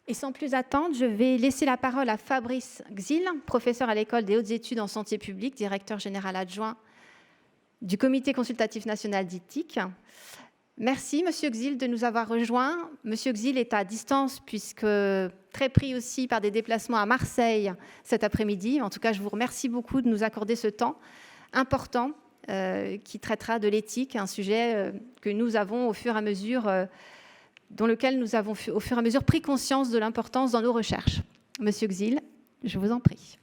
Et sans plus attendre, je vais laisser la parole à Fabrice Xil, professeur à l'École des hautes études en santé publique, directeur général adjoint du Comité consultatif national d'éthique. Merci, Monsieur Xil, de nous avoir rejoints. Monsieur Xil est à distance puisque très pris aussi par des déplacements à Marseille cet après-midi. En tout cas, je vous remercie beaucoup de nous accorder ce temps important qui traitera de l'éthique, un sujet que nous avons au fur et à mesure dans lequel nous avons au fur et à mesure pris conscience de l'importance dans nos recherches. Monsieur Xil, je vous en prie.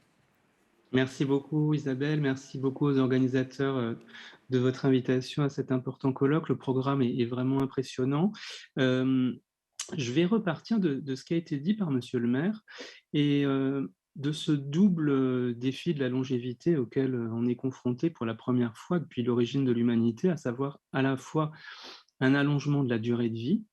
Merci beaucoup Isabelle, merci beaucoup aux organisateurs de votre invitation à cet important colloque. Le programme est vraiment impressionnant. Je vais repartir de ce qui a été dit par Monsieur le maire et de ce double défi de la longévité auquel on est confronté pour la première fois depuis l'origine de l'humanité, à savoir à la fois un allongement de la durée de vie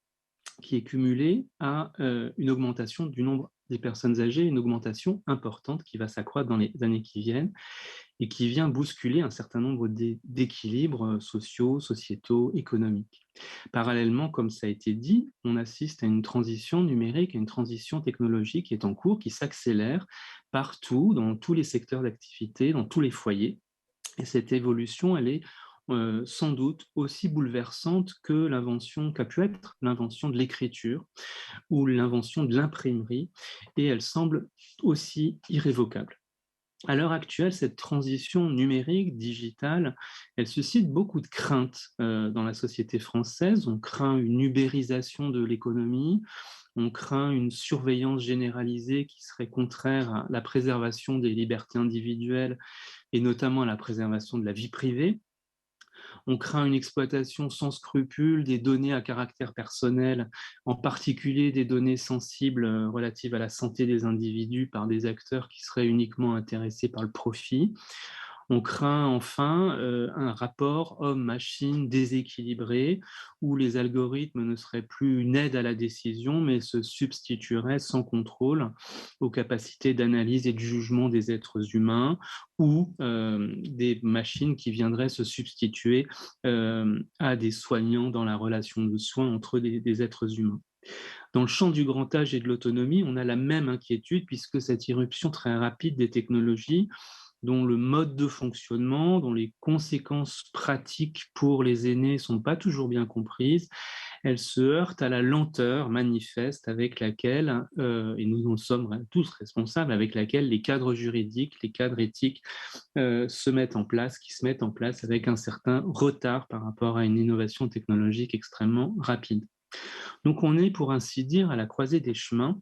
qui est cumulé à une augmentation du nombre des personnes âgées, une augmentation importante qui va s'accroître dans les années qui viennent et qui vient bousculer un certain nombre d'équilibres sociaux, sociétaux, économiques. Parallèlement, comme ça a été dit, on assiste à une transition numérique, à une transition technologique qui est en cours, qui s'accélère partout, dans tous les secteurs d'activité, dans tous les foyers. Et cette évolution, elle est sans doute aussi bouleversante que l'invention qu'a pu être l'invention de l'écriture ou l'invention de l'imprimerie, et elle semble aussi irrévocable. À l'heure actuelle, cette transition numérique, digitale, elle suscite beaucoup de craintes dans la société française. On craint une ubérisation de l'économie, on craint une surveillance généralisée qui serait contraire à la préservation des libertés individuelles et notamment à la préservation de la vie privée. On craint une exploitation sans scrupule des données à caractère personnel, en particulier des données sensibles relatives à la santé des individus par des acteurs qui seraient uniquement intéressés par le profit. On craint enfin un rapport homme-machine déséquilibré, où les algorithmes ne seraient plus une aide à la décision, mais se substitueraient sans contrôle aux capacités d'analyse et de jugement des êtres humains, ou des machines qui viendraient se substituer à des soignants dans la relation de soins entre des êtres humains. Dans le champ du grand âge et de l'autonomie, on a la même inquiétude puisque cette irruption très rapide des technologies, dont le mode de fonctionnement, dont les conséquences pratiques pour les aînés ne sont pas toujours bien comprises, elle se heurte à la lenteur manifeste avec laquelle, et nous en sommes tous responsables, avec laquelle les cadres juridiques, les cadres éthiques se mettent en place, qui se mettent en place avec un certain retard par rapport à une innovation technologique extrêmement rapide. Donc on est, pour ainsi dire, à la croisée des chemins,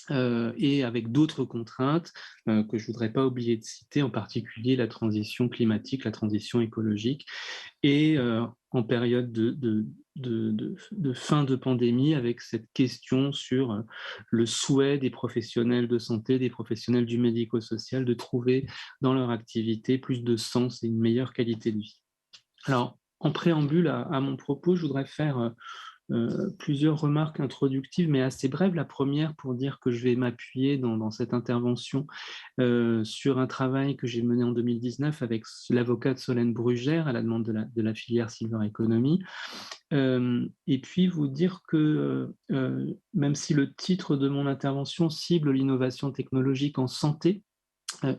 et avec d'autres contraintes que je ne voudrais pas oublier de citer, en particulier la transition climatique, la transition écologique, et en période de fin de pandémie, avec cette question sur le souhait des professionnels de santé, des professionnels du médico-social, de trouver dans leur activité plus de sens et une meilleure qualité de vie. Alors, en préambule à mon propos, je voudrais faire plusieurs remarques introductives, mais assez brèves. La première pour dire que je vais m'appuyer dans cette intervention sur un travail que j'ai mené en 2019 avec l'avocate Solène Brugère à la demande de la filière Silver Economy. Et puis vous dire que même si le titre de mon intervention cible l'innovation technologique en santé,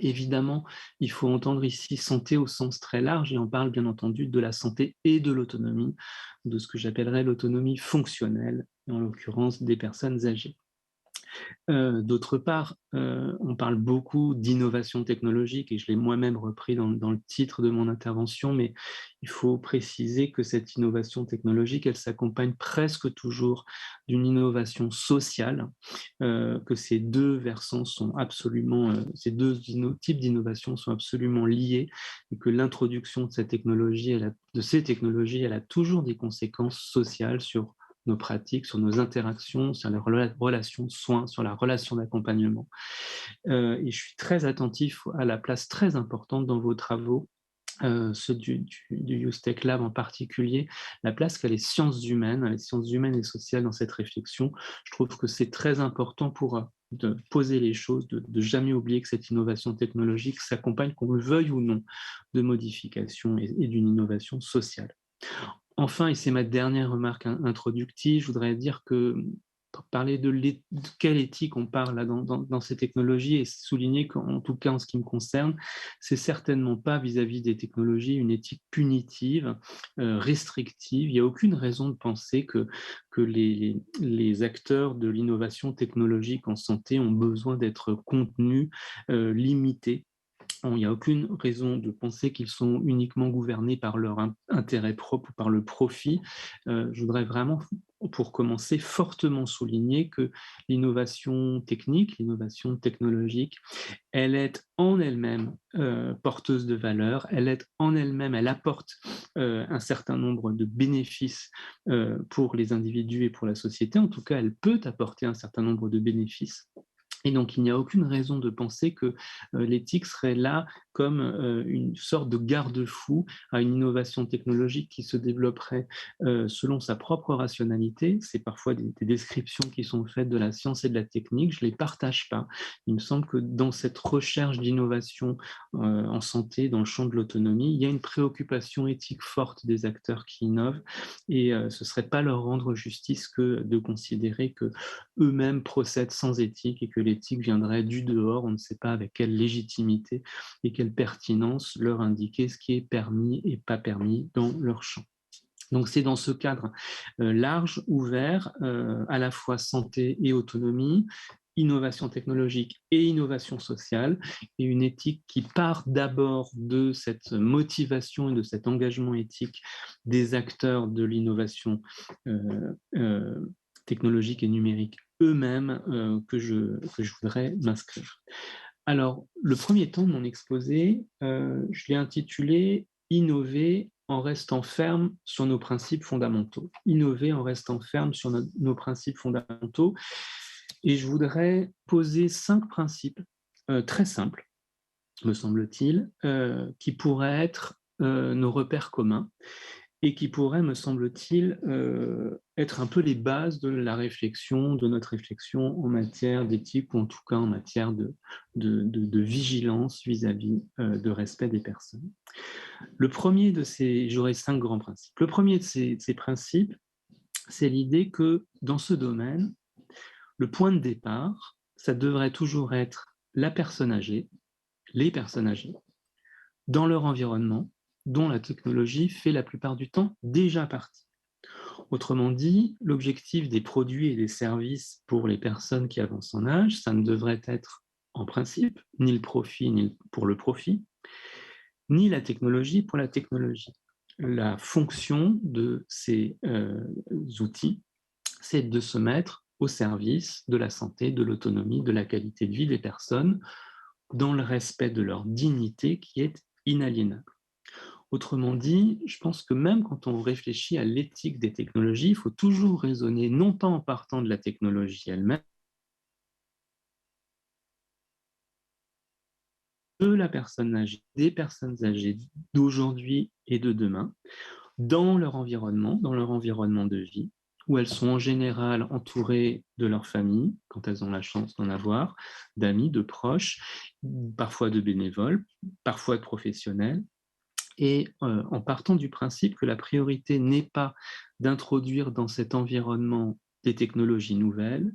évidemment, il faut entendre ici santé au sens très large, et on parle bien entendu de la santé et de l'autonomie, de ce que j'appellerais l'autonomie fonctionnelle, en l'occurrence des personnes âgées. D'autre part, on parle beaucoup d'innovation technologique et je l'ai moi-même repris dans le titre de mon intervention, mais il faut préciser que cette innovation technologique, elle s'accompagne presque toujours d'une innovation sociale, que ces deux versants sont absolument, ces deux types d'innovation sont absolument liés, et que l'introduction de cette technologie, de ces technologies, elle a toujours des conséquences sociales sur nos pratiques, sur nos interactions, sur les relations de soins, sur la relation d'accompagnement. Et je suis très attentif à la place très importante dans vos travaux, ceux du Youth Tech Lab en particulier, la place qu'a les sciences humaines et sociales dans cette réflexion. Je trouve que c'est très important pour de poser les choses, de jamais oublier que cette innovation technologique s'accompagne, qu'on le veuille ou non, de modifications et d'une innovation sociale. Enfin, et c'est ma dernière remarque introductive, je voudrais dire que parler de quelle éthique on parle là dans ces technologies et souligner qu'en tout cas en ce qui me concerne, c'est certainement pas vis-à-vis des technologies une éthique punitive, restrictive. Il n'y a aucune raison de penser que les acteurs de l'innovation technologique en santé ont besoin d'être contenus, limités. Il n'y a aucune raison de penser qu'ils sont uniquement gouvernés par leur intérêt propre ou par le profit. Je voudrais vraiment, pour commencer, fortement souligner que l'innovation technique, l'innovation technologique, elle est en elle-même porteuse de valeur, elle est en elle-même, elle apporte un certain nombre de bénéfices pour les individus et pour la société. En tout cas, elle peut apporter un certain nombre de bénéfices. Et donc, il n'y a aucune raison de penser que l'éthique serait là comme une sorte de garde-fou à une innovation technologique qui se développerait selon sa propre rationalité. C'est parfois des descriptions qui sont faites de la science et de la technique. Je ne les partage pas. Il me semble que dans cette recherche d'innovation en santé, dans le champ de l'autonomie, il y a une préoccupation éthique forte des acteurs qui innovent et ce ne serait pas leur rendre justice que de considérer que eux-mêmes procèdent sans éthique et que l'éthique viendrait du dehors, on ne sait pas avec quelle légitimité et quelle pertinence leur indiquer ce qui est permis et pas permis dans leur champ. Donc c'est dans ce cadre large, ouvert, à la fois santé et autonomie, innovation technologique et innovation sociale, et une éthique qui part d'abord de cette motivation et de cet engagement éthique des acteurs de l'innovation technologique et numérique eux-mêmes que je voudrais m'inscrire. Alors, le premier temps de mon exposé, je l'ai intitulé « Innover en restant ferme sur nos principes fondamentaux ». Innover en restant ferme sur nos principes fondamentaux. Et je voudrais poser 5 principes très simples, me semble-t-il, qui pourraient être nos repères communs et qui pourraient, me semble-t-il, être un peu les bases de la réflexion, de notre réflexion en matière d'éthique ou en tout cas en matière de vigilance vis-à-vis de respect des personnes. Le premier de ces, j'aurai 5 grands principes. Le premier de ces principes, c'est l'idée que dans ce domaine, le point de départ, ça devrait toujours être la personne âgée, les personnes âgées, dans leur environnement, dont la technologie fait la plupart du temps déjà partie. Autrement dit, l'objectif des produits et des services pour les personnes qui avancent en âge, ça ne devrait être en principe ni le profit ni pour le profit, ni la technologie pour la technologie. La fonction de ces outils, c'est de se mettre au service de la santé, de l'autonomie, de la qualité de vie des personnes, dans le respect de leur dignité qui est inaliénable. Autrement dit, je pense que même quand on réfléchit à l'éthique des technologies, il faut toujours raisonner non pas en partant de la technologie elle-même, de la personne âgée, des personnes âgées d'aujourd'hui et de demain, dans leur environnement de vie, où elles sont en général entourées de leur famille, quand elles ont la chance d'en avoir, d'amis, de proches, parfois de bénévoles, parfois de professionnels, et en partant du principe que la priorité n'est pas d'introduire dans cet environnement des technologies nouvelles,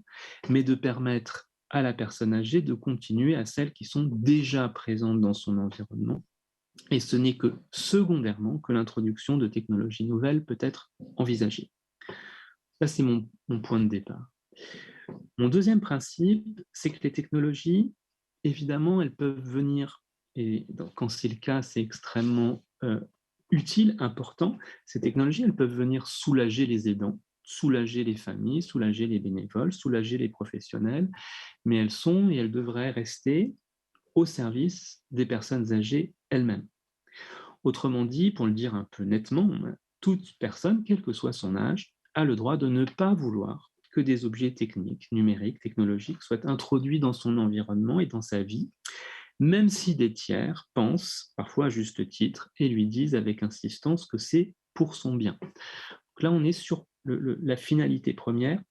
mais de permettre à la personne âgée de continuer à celles qui sont déjà présentes dans son environnement. Et ce n'est que secondairement que l'introduction de technologies nouvelles peut être envisagée. Ça, c'est mon point de départ. Mon deuxième principe, c'est que les technologies, évidemment, elles peuvent venir, et quand c'est le cas, c'est extrêmement utile, important. Ces technologies, elles peuvent venir soulager les aidants, soulager les familles, soulager les bénévoles, soulager les professionnels, mais elles sont et elles devraient rester au service des personnes âgées elles-mêmes. Autrement dit, pour le dire un peu nettement, toute personne, quel que soit son âge, a le droit de ne pas vouloir que des objets techniques, numériques, technologiques soient introduits dans son environnement et dans sa vie, même si des tiers pensent, parfois à juste titre, et lui disent avec insistance que c'est pour son bien. Donc là, on est sur la finalité première.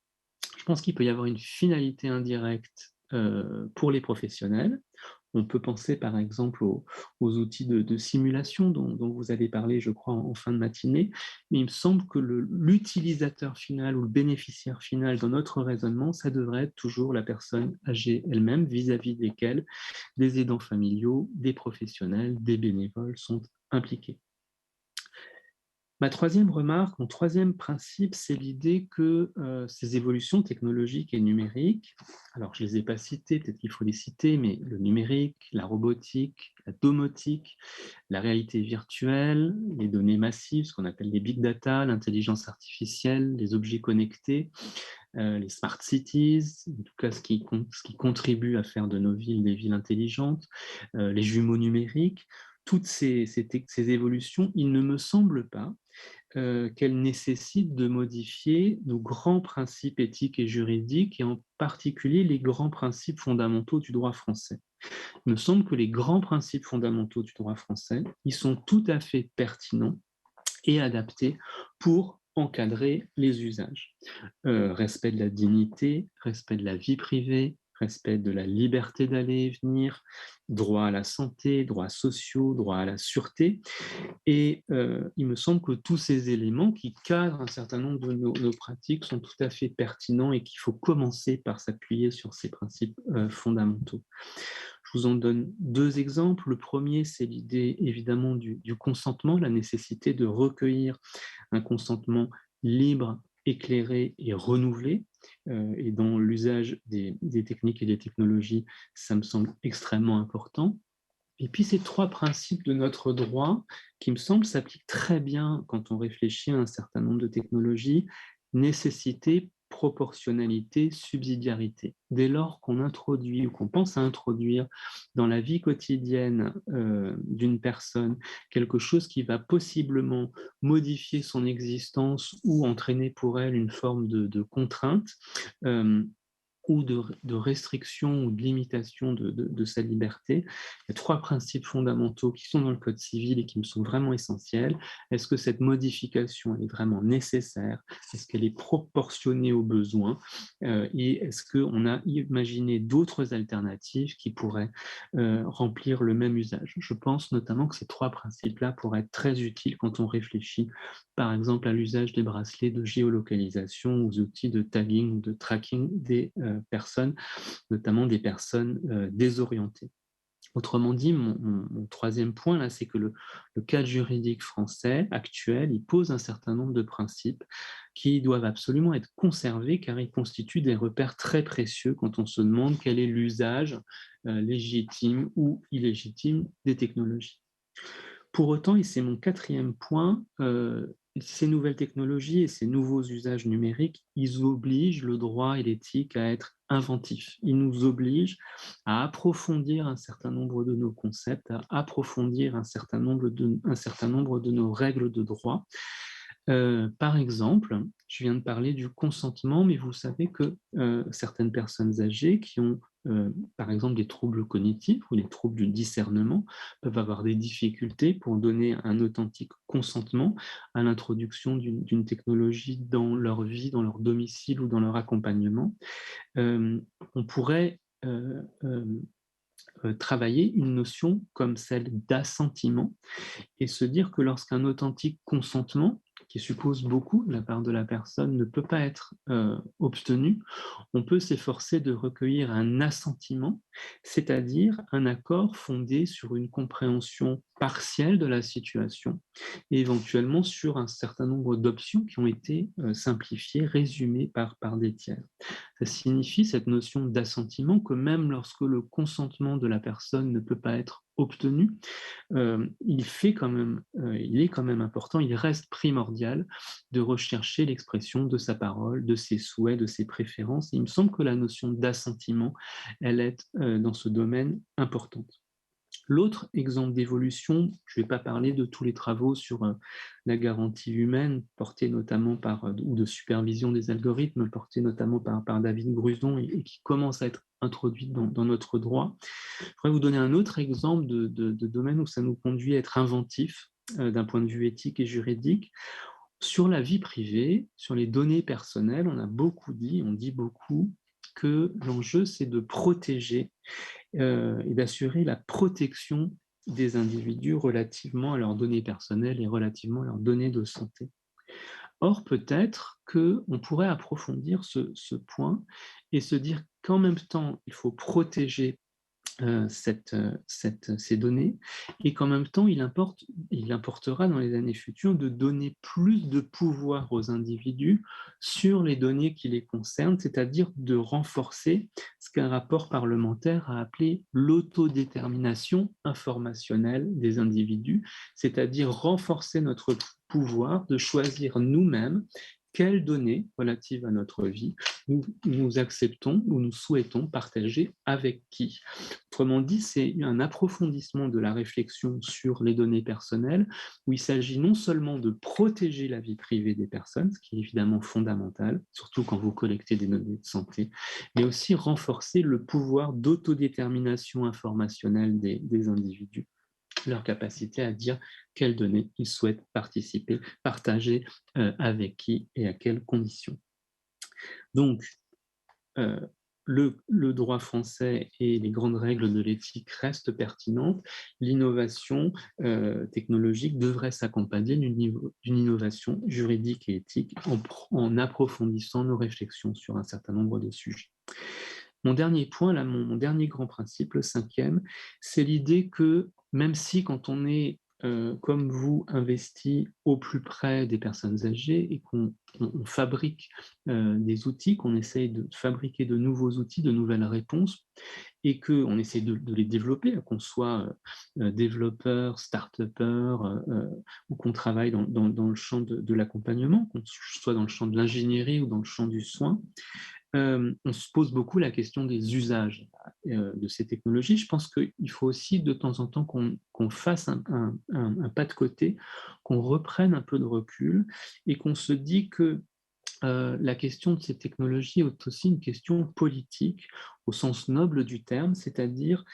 Je pense qu'il peut y avoir une finalité indirecte pour les professionnels, On peut penser par exemple aux outils de simulation dont vous avez parlé, je crois, en fin de matinée, mais il me semble que l'utilisateur final ou le bénéficiaire final dans notre raisonnement, ça devrait être toujours la personne âgée elle-même, vis-à-vis desquelles des aidants familiaux, des professionnels, des bénévoles sont impliqués. Ma troisième remarque, mon troisième principe, c'est l'idée que ces évolutions technologiques et numériques, alors je ne les ai pas citées, peut-être qu'il faut les citer, mais le numérique, la robotique, la domotique, la réalité virtuelle, les données massives, ce qu'on appelle les big data, l'intelligence artificielle, les objets connectés, les smart cities, en tout cas ce qui contribue à faire de nos villes des villes intelligentes, les jumeaux numériques, toutes ces évolutions, il ne me semble pas qu'elles nécessitent de modifier nos grands principes éthiques et juridiques, et en particulier les grands principes fondamentaux du droit français. Il me semble que les grands principes fondamentaux du droit français, ils sont tout à fait pertinents et adaptés pour encadrer les usages. Respect de la dignité, respect de la vie privée, respect de la liberté d'aller et venir, droit à la santé, droits sociaux, droit à la sûreté. Et il me semble que tous ces éléments qui cadrent un certain nombre de nos pratiques sont tout à fait pertinents et qu'il faut commencer par s'appuyer sur ces principes fondamentaux. Je vous en donne deux exemples. Le premier, c'est l'idée évidemment du consentement, la nécessité de recueillir un consentement libre, éclairé et renouvelé. Et dans l'usage des techniques et des technologies, ça me semble extrêmement important. Et puis ces trois principes de notre droit qui me semblent s'appliquent très bien quand on réfléchit à un certain nombre de technologies: nécessité, proportionnalité, subsidiarité. Dès lors qu'on introduit ou qu'on pense à introduire dans la vie quotidienne d'une personne quelque chose qui va possiblement modifier son existence ou entraîner pour elle une forme de contrainte, euh, ou de restriction ou de limitation de sa liberté. Il y a trois principes fondamentaux qui sont dans le Code civil et qui me sont vraiment essentiels. Est-ce que cette modification elle est vraiment nécessaire? Est-ce qu'elle est proportionnée aux besoins? Et est-ce qu'on a imaginé d'autres alternatives qui pourraient remplir le même usage? Je pense notamment que ces trois principes-là pourraient être très utiles quand on réfléchit, par exemple, à l'usage des bracelets de géolocalisation, aux outils de tagging ou de tracking des personnes, notamment des personnes désorientées. Autrement dit, mon troisième point, là, c'est que le cadre juridique français actuel, il pose un certain nombre de principes qui doivent absolument être conservés, car ils constituent des repères très précieux quand on se demande quel est l'usage légitime ou illégitime des technologies. Pour autant, et c'est mon quatrième point, ces nouvelles technologies et ces nouveaux usages numériques, ils obligent le droit et l'éthique à être inventifs. Ils nous obligent à approfondir un certain nombre de nos concepts, à approfondir un certain nombre de nos règles de droit. Par exemple, je viens de parler du consentement, mais vous savez que certaines personnes âgées qui ont, par exemple, des troubles cognitifs ou des troubles du discernement peuvent avoir des difficultés pour donner un authentique consentement à l'introduction d'une technologie dans leur vie, dans leur domicile ou dans leur accompagnement. On pourrait travailler une notion comme celle d'assentiment et se dire que lorsqu'un authentique consentement, qui suppose beaucoup de la part de la personne, ne peut pas être obtenu, on peut s'efforcer de recueillir un assentiment, c'est-à-dire un accord fondé sur une compréhension partielle de la situation et éventuellement sur un certain nombre d'options qui ont été simplifiées, résumées par des tiers. Ça signifie, cette notion d'assentiment, que même lorsque le consentement de la personne ne peut pas être obtenu, il est quand même important, il reste primordial de rechercher l'expression de sa parole, de ses souhaits, de ses préférences. Et il me semble que la notion d'assentiment, elle est dans ce domaine importante. L'autre exemple d'évolution, je ne vais pas parler de tous les travaux sur la garantie humaine, portés notamment ou de supervision des algorithmes, portés notamment par David Gruson et qui commencent à être introduits dans notre droit. Je pourrais vous donner un autre exemple de domaine où ça nous conduit à être inventif d'un point de vue éthique et juridique. Sur la vie privée, sur les données personnelles, on dit beaucoup que l'enjeu, c'est de protéger et d'assurer la protection des individus relativement à leurs données personnelles et relativement à leurs données de santé. Or, peut-être qu'on pourrait approfondir ce point et se dire qu'en même temps, il faut protéger ces données et qu'en même temps, il importera dans les années futures de donner plus de pouvoir aux individus sur les données qui les concernent, c'est-à-dire de renforcer ce qu'un rapport parlementaire a appelé l'autodétermination informationnelle des individus, c'est-à-dire renforcer notre pouvoir de choisir nous-mêmes quelles données relatives à notre vie nous acceptons ou nous souhaitons partager avec qui. Autrement dit, c'est un approfondissement de la réflexion sur les données personnelles, où il s'agit non seulement de protéger la vie privée des personnes, ce qui est évidemment fondamental, surtout quand vous collectez des données de santé, mais aussi renforcer le pouvoir d'autodétermination informationnelle des individus, leur capacité à dire quelles données ils souhaitent participer, partager avec qui et à quelles conditions. Donc, euh, le droit français et les grandes règles de l'éthique restent pertinentes. L'innovation technologique devrait s'accompagner d'une innovation juridique et éthique en approfondissant nos réflexions sur un certain nombre de sujets. Mon dernier point, là, mon dernier grand principe, le cinquième, c'est l'idée que même si quand on est comme vous, investi au plus près des personnes âgées et qu'on fabrique des outils, qu'on essaye de fabriquer de nouveaux outils, de nouvelles réponses, et qu'on essaye de les développer, qu'on soit développeur, start-upper, ou qu'on travaille dans le champ de l'accompagnement, qu'on soit dans le champ de l'ingénierie ou dans le champ du soin, on se pose beaucoup la question des usages de ces technologies. Je pense qu'il faut aussi de temps en temps qu'on fasse un pas de côté, qu'on reprenne un peu de recul et qu'on se dit que la question de ces technologies est aussi une question politique au sens noble du terme, c'est-à-dire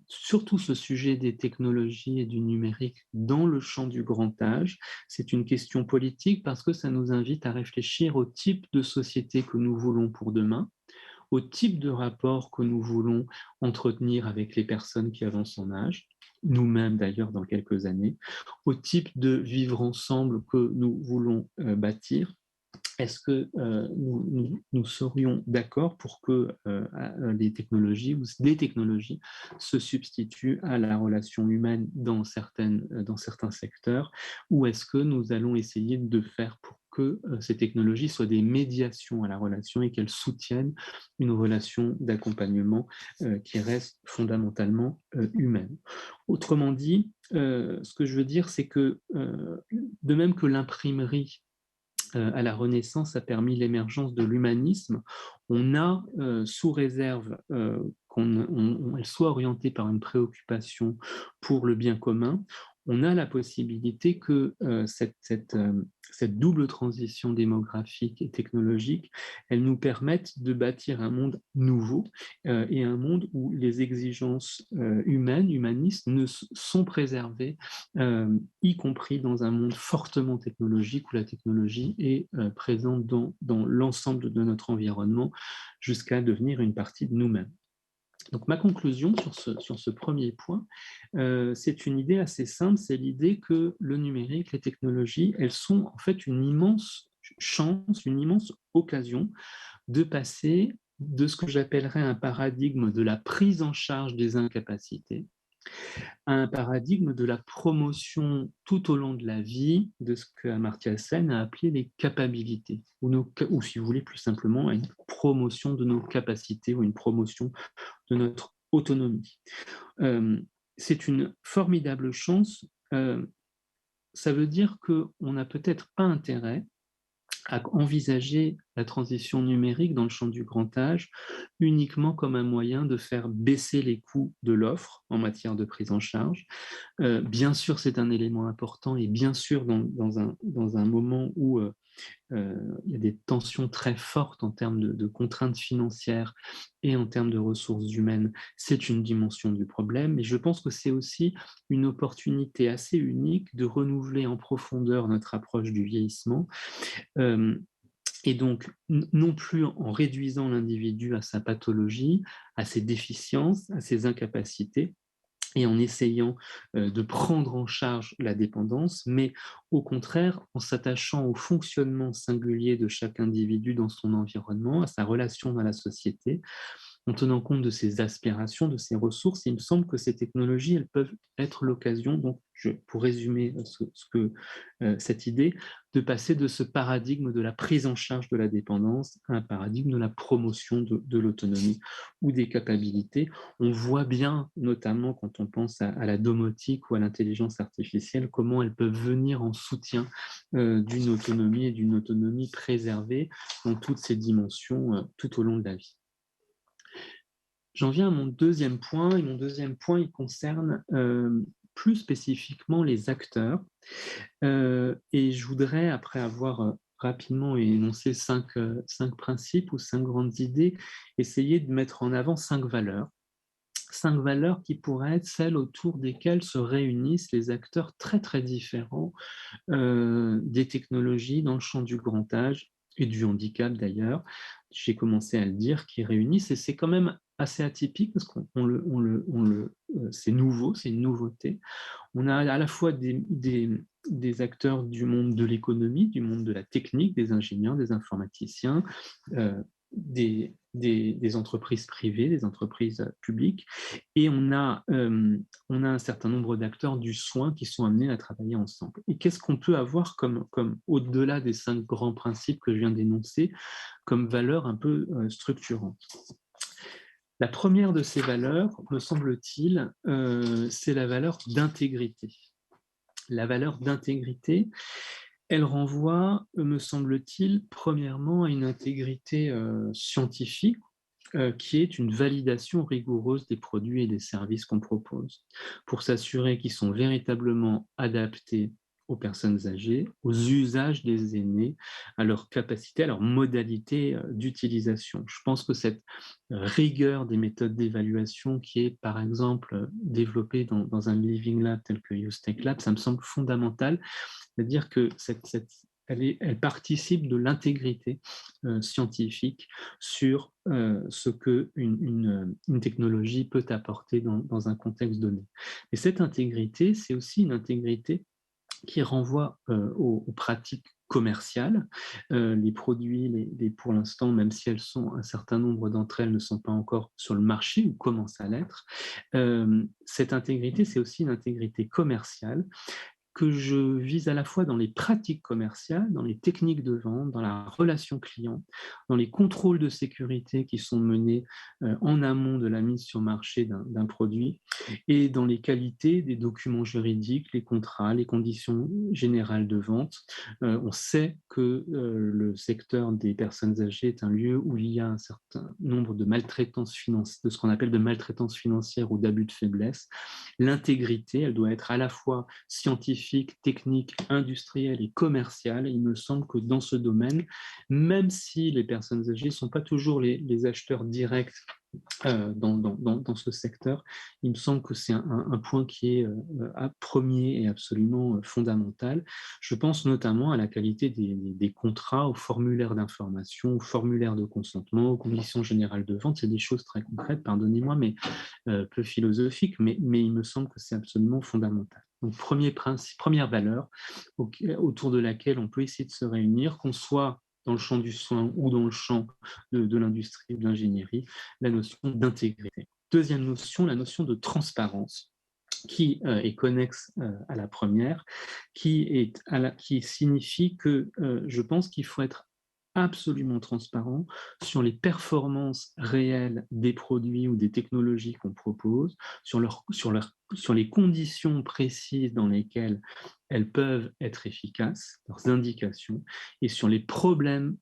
surtout ce sujet des technologies et du numérique dans le champ du grand âge. C'est une question politique parce que ça nous invite à réfléchir au type de société que nous voulons pour demain, au type de rapport que nous voulons entretenir avec les personnes qui avancent en âge, nous-mêmes d'ailleurs dans quelques années, au type de vivre ensemble que nous voulons bâtir. Est-ce que nous serions d'accord pour que les technologies ou des technologies se substituent à la relation humaine dans certains secteurs, ou est-ce que nous allons essayer de faire pour que ces technologies soient des médiations à la relation et qu'elles soutiennent une relation d'accompagnement qui reste fondamentalement humaine. Autrement dit, ce que je veux dire, c'est que de même que l'imprimerie à la Renaissance a permis l'émergence de l'humanisme, on a, sous réserve qu'elle soit orientée par une préoccupation pour le bien commun, on a la possibilité que cette double transition démographique et technologique, elle nous permette de bâtir un monde nouveau et un monde où les exigences humaines, humanistes, sont préservées, y compris dans un monde fortement technologique où la technologie est présente dans l'ensemble de notre environnement jusqu'à devenir une partie de nous-mêmes. Donc ma conclusion sur ce premier point, c'est une idée assez simple, c'est l'idée que le numérique, les technologies, elles sont en fait une immense chance, une immense occasion de passer de ce que j'appellerais un paradigme de la prise en charge des incapacités à un paradigme de la promotion tout au long de la vie de ce que Amartya Sen a appelé les capabilités, ou si vous voulez plus simplement, une promotion de nos capacités ou une promotion de notre autonomie. C'est une formidable chance. Ça veut dire qu'on n'a peut-être pas intérêt à envisager la transition numérique dans le champ du grand âge uniquement comme un moyen de faire baisser les coûts de l'offre en matière de prise en charge. Bien sûr, c'est un élément important et bien sûr, dans un moment où il y a des tensions très fortes en termes de contraintes financières et en termes de ressources humaines, c'est une dimension du problème. Mais je pense que c'est aussi une opportunité assez unique de renouveler en profondeur notre approche du vieillissement Et donc, non plus en réduisant l'individu à sa pathologie, à ses déficiences, à ses incapacités, et en essayant de prendre en charge la dépendance, mais au contraire en s'attachant au fonctionnement singulier de chaque individu dans son environnement, à sa relation dans la société, en tenant compte de ses aspirations, de ses ressources. Il me semble que ces technologies, elles peuvent être l'occasion, donc pour résumer cette idée, de passer de ce paradigme de la prise en charge de la dépendance à un paradigme de la promotion de l'autonomie ou des capacités. On voit bien, notamment quand on pense à la domotique ou à l'intelligence artificielle, comment elles peuvent venir en soutien d'une autonomie et d'une autonomie préservée dans toutes ses dimensions tout au long de la vie. J'en viens à mon deuxième point, et mon deuxième point, il concerne plus spécifiquement les acteurs. Et je voudrais, après avoir rapidement énoncé cinq principes ou 5 grandes idées, essayer de mettre en avant 5 valeurs. 5 valeurs qui pourraient être celles autour desquelles se réunissent les acteurs très très différents des technologies dans le champ du grand âge et du handicap d'ailleurs, j'ai commencé à le dire, qui réunissent, et c'est quand même assez atypique parce c'est nouveau, c'est une nouveauté. On a à la fois des acteurs du monde de l'économie, du monde de la technique, des ingénieurs, des informaticiens, des entreprises privées, des entreprises publiques, et on a un certain nombre d'acteurs du soin qui sont amenés à travailler ensemble. Et qu'est-ce qu'on peut avoir comme au-delà des 5 grands principes que je viens d'énoncer, comme valeur un peu structurante? La première de ces valeurs, me semble-t-il, c'est la valeur d'intégrité. La valeur d'intégrité, elle renvoie, me semble-t-il, premièrement à une intégrité scientifique, qui est une validation rigoureuse des produits et des services qu'on propose, pour s'assurer qu'ils sont véritablement adaptés aux personnes âgées, aux usages des aînés, à leur capacité, à leur modalité d'utilisation. Je pense que cette rigueur des méthodes d'évaluation qui est, par exemple, développée dans un Living Lab tel que UseTech Lab, ça me semble fondamental. C'est-à-dire que elle participe de l'intégrité scientifique sur ce qu'une technologie peut apporter dans un contexte donné. Et cette intégrité, c'est aussi une intégrité qui renvoie aux pratiques commerciales. Les produits, pour l'instant, même si un certain nombre d'entre elles ne sont pas encore sur le marché ou commencent à l'être, cette intégrité, c'est aussi une intégrité commerciale que je vise à la fois dans les pratiques commerciales, dans les techniques de vente, dans la relation client, dans les contrôles de sécurité qui sont menés en amont de la mise sur marché d'un produit, et dans les qualités des documents juridiques, les contrats, les conditions générales de vente. On sait que le secteur des personnes âgées est un lieu où il y a un certain nombre de maltraitances financières, de ce qu'on appelle de maltraitance financière ou d'abus de faiblesse. L'intégrité, elle doit être à la fois scientifique, technique, industrielle et commerciale. Il me semble que dans ce domaine, même si les personnes âgées ne sont pas toujours les acheteurs directs dans ce secteur, il me semble que c'est un point qui est premier et absolument fondamental. Je pense notamment à la qualité des contrats, aux formulaires d'information, aux formulaires de consentement, aux conditions générales de vente. C'est des choses très concrètes, pardonnez-moi, mais peu philosophiques, mais il me semble que c'est absolument fondamental. Donc, premier principe, première valeur autour de laquelle on peut essayer de se réunir, qu'on soit dans le champ du soin ou dans le champ de l'industrie, de l'ingénierie, la notion d'intégrité. Deuxième notion, la notion de transparence, qui est connexe à la première, qui signifie que je pense qu'il faut être absolument transparent sur les performances réelles des produits ou des technologies qu'on propose, sur les conditions précises dans lesquelles elles peuvent être efficaces, leurs indications, et sur les problèmes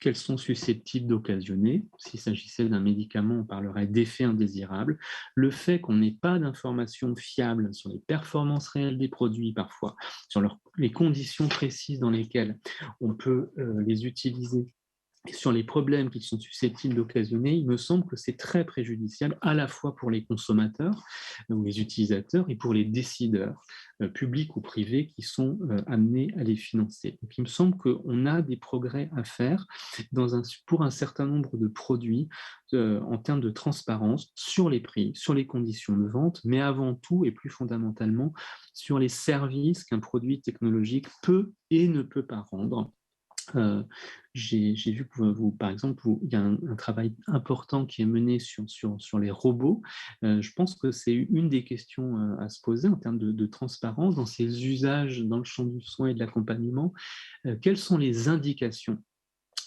qu'elles sont susceptibles d'occasionner. S'il s'agissait d'un médicament, on parlerait d'effets indésirables. Le fait qu'on n'ait pas d'informations fiables sur les performances réelles des produits parfois, sur les conditions précises dans lesquelles on peut les utiliser et sur les problèmes qu'ils sont susceptibles d'occasionner, il me semble que c'est très préjudiciable à la fois pour les consommateurs ou les utilisateurs et pour les décideurs, publics ou privés, qui sont amenés à les financer. Donc il me semble qu'on a des progrès à faire pour un certain nombre de produits en termes de transparence sur les prix, sur les conditions de vente, mais avant tout et plus fondamentalement sur les services qu'un produit technologique peut et ne peut pas rendre. J'ai vu que par exemple, il y a un travail important qui est mené sur les robots. Je pense que c'est une des questions à se poser en termes de transparence dans ces usages dans le champ du soin et de l'accompagnement. Quelles sont les indications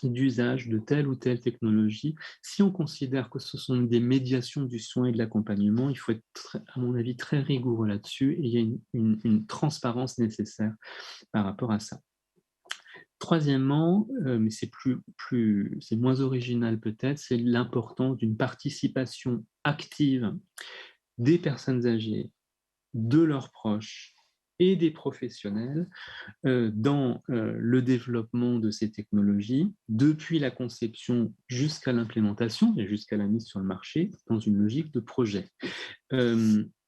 d'usage de telle ou telle technologie? Si on considère que ce sont des médiations du soin et de l'accompagnement, il faut être, à mon avis, très rigoureux là-dessus, et il y a une transparence nécessaire par rapport à ça. Troisièmement, mais c'est moins original peut-être, c'est l'importance d'une participation active des personnes âgées, de leurs proches et des professionnels dans le développement de ces technologies, depuis la conception jusqu'à l'implémentation et jusqu'à la mise sur le marché, dans une logique de projet.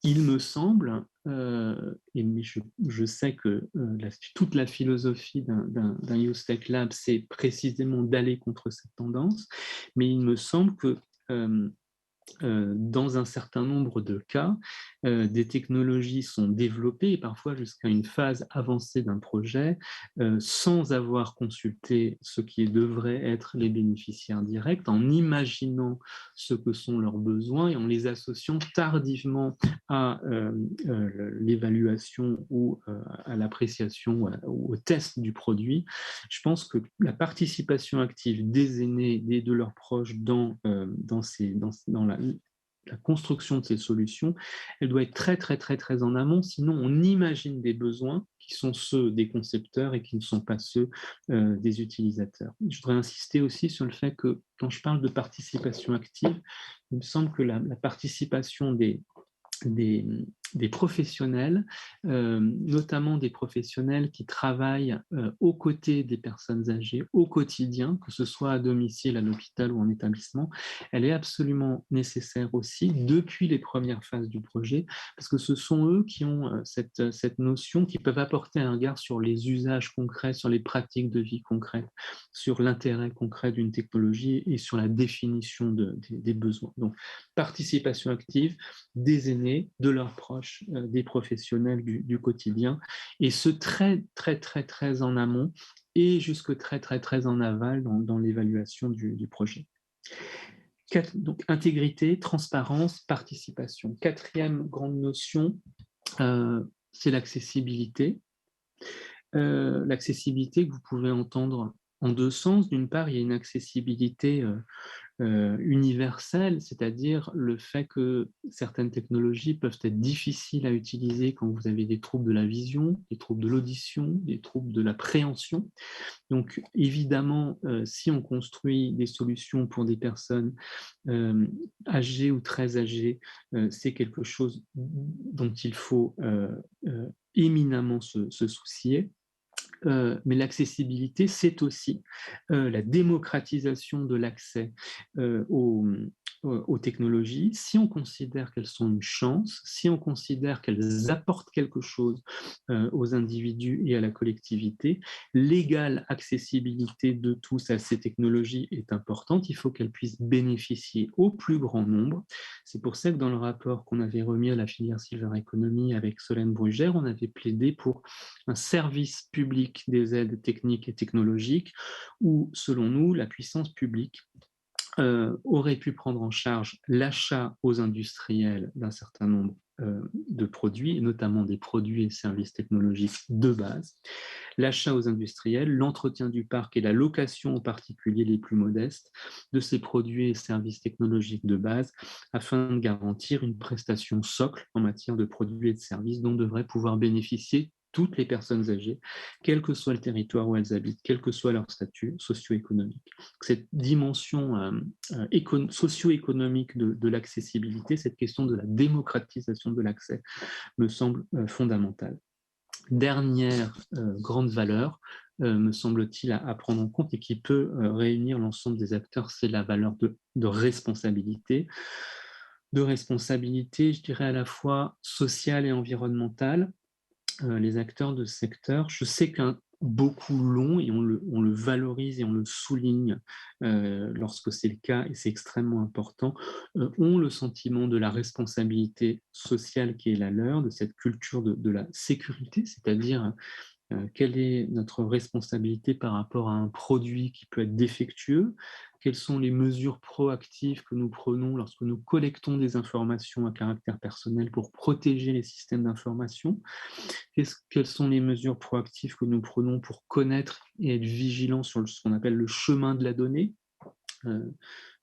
Il me semble, mais je sais que toute la philosophie d'un Youth Tech Lab, c'est précisément d'aller contre cette tendance, mais il me semble que dans un certain nombre de cas, des technologies sont développées, et parfois jusqu'à une phase avancée d'un projet, sans avoir consulté ce qui devrait être les bénéficiaires directs, en imaginant ce que sont leurs besoins et en les associant tardivement à l'évaluation ou à l'appréciation ou au test du produit. Je pense que la participation active des aînés et de leurs proches dans la construction de ces solutions, elle doit être très, très, très, très en amont, sinon on imagine des besoins qui sont ceux des concepteurs et qui ne sont pas ceux des utilisateurs. Je voudrais insister aussi sur le fait que quand je parle de participation active, il me semble que la participation des professionnels, notamment des professionnels qui travaillent aux côtés des personnes âgées au quotidien, que ce soit à domicile, à l'hôpital ou en établissement, elle est absolument nécessaire aussi depuis les premières phases du projet, parce que ce sont eux qui ont cette notion, qui peuvent apporter un regard sur les usages concrets, sur les pratiques de vie concrètes, sur l'intérêt concret d'une technologie et sur la définition des besoins. Donc, participation active des aînés, de leurs proches, des professionnels du quotidien, et ce très, très, très, très en amont et jusque très, très, très en aval dans l'évaluation du projet. Donc, intégrité, transparence, participation. Quatrième grande notion, c'est l'accessibilité. L'accessibilité que vous pouvez entendre en deux sens. D'une part, il y a une accessibilité universelle, c'est-à-dire le fait que certaines technologies peuvent être difficiles à utiliser quand vous avez des troubles de la vision, des troubles de l'audition, des troubles de la préhension. Donc évidemment, si on construit des solutions pour des personnes âgées ou très âgées, c'est quelque chose dont il faut éminemment se soucier. Mais l'accessibilité, c'est aussi la démocratisation de l'accès aux technologies. Si on considère qu'elles sont une chance, si on considère qu'elles apportent quelque chose aux individus et à la collectivité, l'égale accessibilité de tous à ces technologies est importante. Il faut qu'elles puissent bénéficier au plus grand nombre. C'est pour ça que dans le rapport qu'on avait remis à la filière Silver Economy avec Solène Brugère, on avait plaidé pour un service public des aides techniques et technologiques où, selon nous, la puissance publique aurait pu prendre en charge l'achat aux industriels d'un certain nombre de produits, notamment des produits et services technologiques de base, l'achat aux industriels, l'entretien du parc et la location aux particuliers les plus modestes de ces produits et services technologiques de base, afin de garantir une prestation socle en matière de produits et de services dont devraient pouvoir bénéficier toutes les personnes âgées, quel que soit le territoire où elles habitent, quel que soit leur statut socio-économique. Cette dimension socio-économique de l'accessibilité, cette question de la démocratisation de l'accès, me semble fondamentale. Dernière grande valeur, me semble-t-il, à prendre en compte et qui peut réunir l'ensemble des acteurs, c'est la valeur de responsabilité. De responsabilité, je dirais à la fois sociale et environnementale. Les acteurs de ce secteur, je sais qu'un beaucoup l'ont et on le valorise et on le souligne lorsque c'est le cas, et c'est extrêmement important, ont le sentiment de la responsabilité sociale qui est la leur, de cette culture de la sécurité, c'est-à-dire quelle est notre responsabilité par rapport à un produit qui peut être défectueux? Quelles sont les mesures proactives que nous prenons lorsque nous collectons des informations à caractère personnel pour protéger les systèmes d'information? Quelles sont les mesures proactives que nous prenons pour connaître et être vigilants sur ce qu'on appelle le chemin de la donnée? Euh,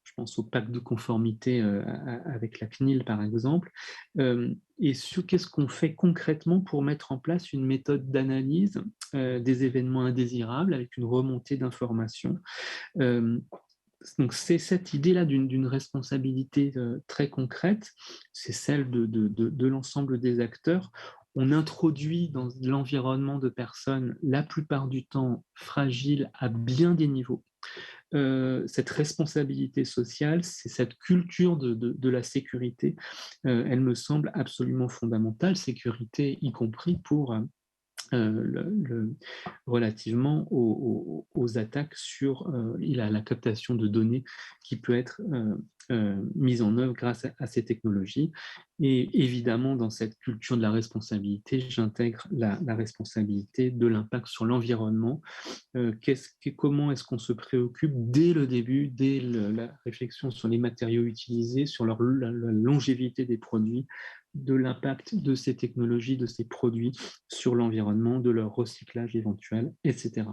je pense au pacte de conformité avec la CNIL, par exemple. Et sur qu'est-ce qu'on fait concrètement pour mettre en place une méthode d'analyse des événements indésirables avec une remontée d'informations. Euh, donc c'est cette idée-là d'une responsabilité très concrète, c'est celle de l'ensemble des acteurs. On introduit dans l'environnement de personnes, la plupart du temps fragiles à bien des niveaux, cette responsabilité sociale, c'est cette culture de la sécurité, elle me semble absolument fondamentale, sécurité y compris pour relativement aux attaques sur la captation de données qui peut être mise en œuvre grâce à ces technologies. Et évidemment, dans cette culture de la responsabilité, j'intègre la responsabilité de l'impact sur l'environnement. Comment est-ce qu'on se préoccupe dès le début, dès la réflexion sur les matériaux utilisés, sur la longévité des produits, de l'impact de ces technologies, de ces produits sur l'environnement, de leur recyclage éventuel, etc.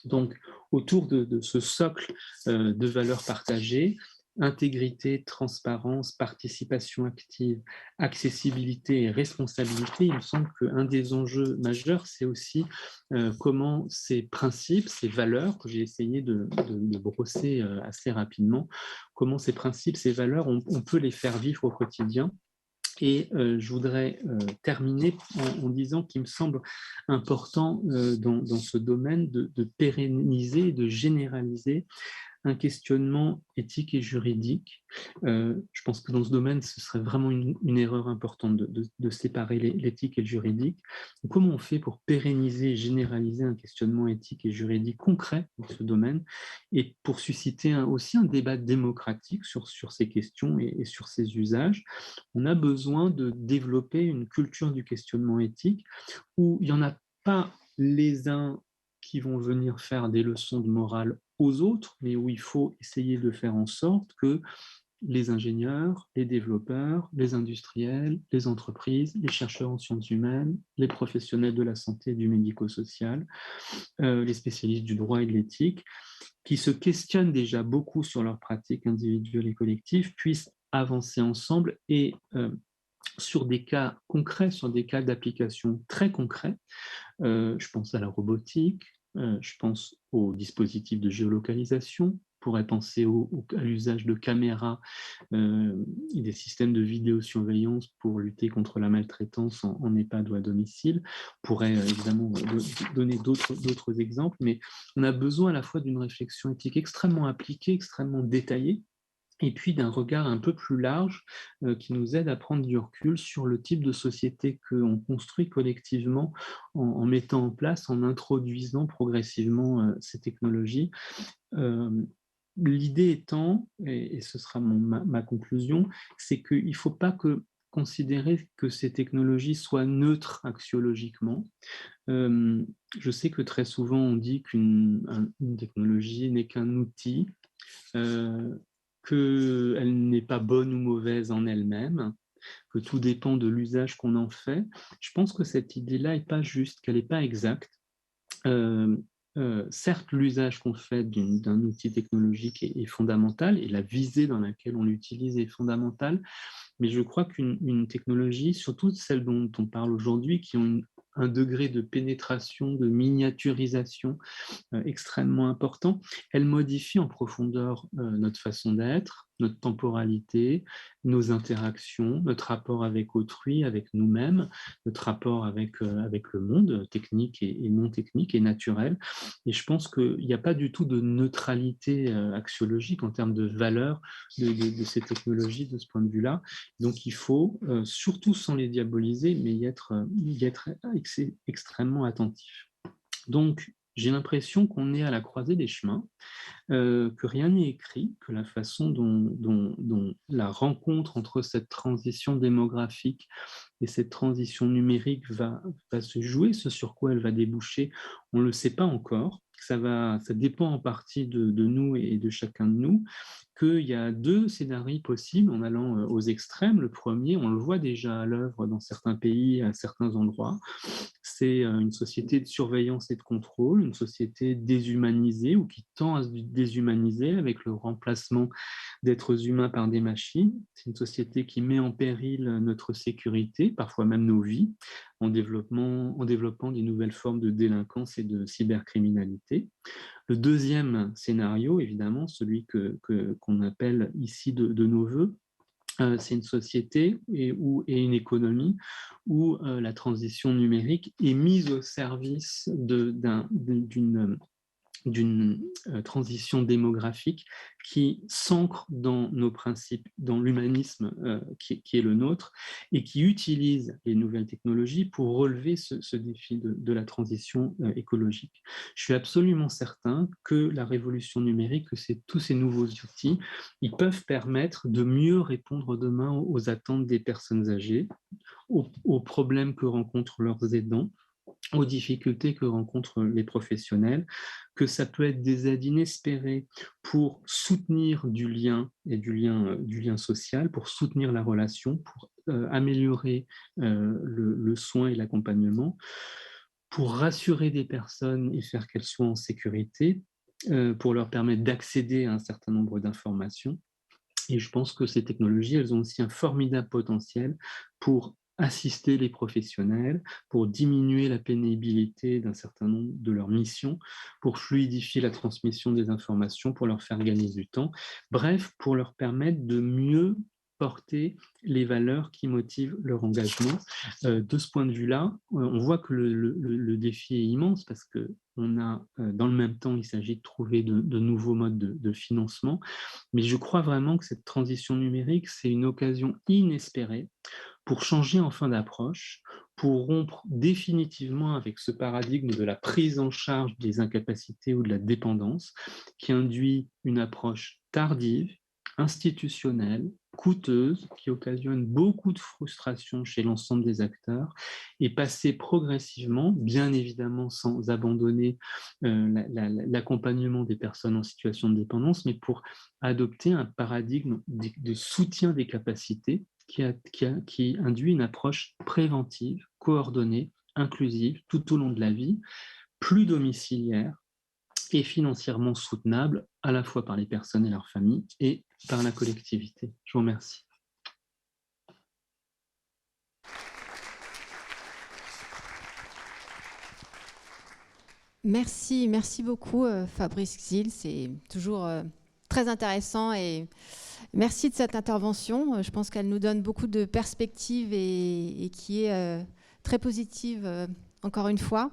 Donc, autour de ce socle de valeurs partagées, intégrité, transparence, participation active, accessibilité et responsabilité, il me semble qu'un des enjeux majeurs, c'est aussi comment ces principes, ces valeurs que j'ai essayé de brosser assez rapidement, comment ces principes, ces valeurs, on peut les faire vivre au quotidien. Et je voudrais terminer en disant qu'il me semble important dans ce domaine de pérenniser, de généraliser un questionnement éthique et juridique. Je pense que dans ce domaine, ce serait vraiment une erreur importante de séparer l'éthique et le juridique. Donc, comment on fait pour pérenniser et généraliser un questionnement éthique et juridique concret dans ce domaine, et pour susciter aussi un débat démocratique sur ces questions et sur ces usages? On a besoin de développer une culture du questionnement éthique où il n'y en a pas les uns qui vont venir faire des leçons de morale aux autres, mais où il faut essayer de faire en sorte que les ingénieurs, les développeurs, les industriels, les entreprises, les chercheurs en sciences humaines, les professionnels de la santé et du médico-social, les spécialistes du droit et de l'éthique, qui se questionnent déjà beaucoup sur leurs pratiques individuelles et collectives, puissent avancer ensemble et sur des cas concrets, sur des cas d'application très concrets. Je pense à la robotique, je pense aux dispositifs de géolocalisation, on pourrait penser à l'usage de caméras et des systèmes de vidéosurveillance pour lutter contre la maltraitance en EHPAD ou à domicile. On pourrait évidemment donner d'autres exemples, mais on a besoin à la fois d'une réflexion éthique extrêmement appliquée, extrêmement détaillée, et puis d'un regard un peu plus large qui nous aide à prendre du recul sur le type de société qu'on construit collectivement en mettant en place, en introduisant progressivement ces technologies. Euh, L'idée étant, et ce sera ma conclusion, c'est qu'il ne faut pas considérer que ces technologies soient neutres axiologiquement. Je sais que très souvent on dit qu'une technologie n'est qu'un outil, qu'elle n'est pas bonne ou mauvaise en elle-même, que tout dépend de l'usage qu'on en fait. Je pense que cette idée-là n'est pas juste, qu'elle n'est pas exacte. Euh, Certes, l'usage qu'on fait d'un outil technologique est fondamental et la visée dans laquelle on l'utilise est fondamentale, mais je crois qu'une technologie, surtout celles dont on parle aujourd'hui, qui ont un degré de pénétration, de miniaturisation extrêmement important, elle modifie en profondeur notre façon d'être, notre temporalité, nos interactions, notre rapport avec autrui, avec nous-mêmes, notre rapport avec le monde technique et non technique et naturel. Et je pense qu'il n'y a pas du tout de neutralité axiologique en termes de valeur de ces technologies de ce point de vue-là. Donc il faut, surtout sans les diaboliser, mais y être extrêmement attentif. Donc j'ai l'impression qu'on est à la croisée des chemins, que rien n'est écrit, que la façon dont la rencontre entre cette transition démographique et cette transition numérique va se jouer, ce sur quoi elle va déboucher, on ne le sait pas encore. Ça dépend en partie de nous et de chacun de nous, qu'il y a 2 scénarios possibles en allant aux extrêmes. Le premier, on le voit déjà à l'œuvre dans certains pays, à certains endroits, c'est une société de surveillance et de contrôle, une société déshumanisée ou qui tend à se déshumaniser avec le remplacement d'êtres humains par des machines. C'est une société qui met en péril notre sécurité, parfois même nos vies, en développant des nouvelles formes de délinquance et de cybercriminalité. Le deuxième scénario, évidemment, celui qu'on appelle ici de nos voeux, c'est une société et une économie où la transition numérique est mise au service d'une transition démographique qui s'ancre dans nos principes, dans l'humanisme qui est le nôtre, et qui utilise les nouvelles technologies pour relever ce défi de la transition écologique. Je suis absolument certain que la révolution numérique, que tous ces nouveaux outils, ils peuvent permettre de mieux répondre demain aux attentes des personnes âgées, aux problèmes que rencontrent leurs aidants, aux difficultés que rencontrent les professionnels, que ça peut être des aides inespérées pour soutenir du lien et du lien social, pour soutenir la relation, pour améliorer le soin et l'accompagnement, pour rassurer des personnes et faire qu'elles soient en sécurité, pour leur permettre d'accéder à un certain nombre d'informations. Et je pense que ces technologies, elles ont aussi un formidable potentiel pour assister les professionnels, pour diminuer la pénibilité d'un certain nombre de leurs missions, pour fluidifier la transmission des informations, pour leur faire gagner du temps, bref, pour leur permettre de mieux porter les valeurs qui motivent leur engagement. De ce point de vue-là, on voit que le défi est immense parce que dans le même temps, il s'agit de trouver de nouveaux modes de financement. Mais je crois vraiment que cette transition numérique, c'est une occasion inespérée pour changer enfin d'approche, pour rompre définitivement avec ce paradigme de la prise en charge des incapacités ou de la dépendance, qui induit une approche tardive, institutionnelle, coûteuse, qui occasionne beaucoup de frustration chez l'ensemble des acteurs, et passer progressivement, bien évidemment sans abandonner l'accompagnement des personnes en situation de dépendance, mais pour adopter un paradigme de soutien des capacités qui induit une approche préventive, coordonnée, inclusive, tout au long de la vie, plus domiciliaire et financièrement soutenable, à la fois par les personnes et leurs familles et par la collectivité. Je vous remercie. Merci beaucoup Fabrice Gzil, c'est toujours très intéressant et merci de cette intervention. Je pense qu'elle nous donne beaucoup de perspectives et qui est très positive encore une fois.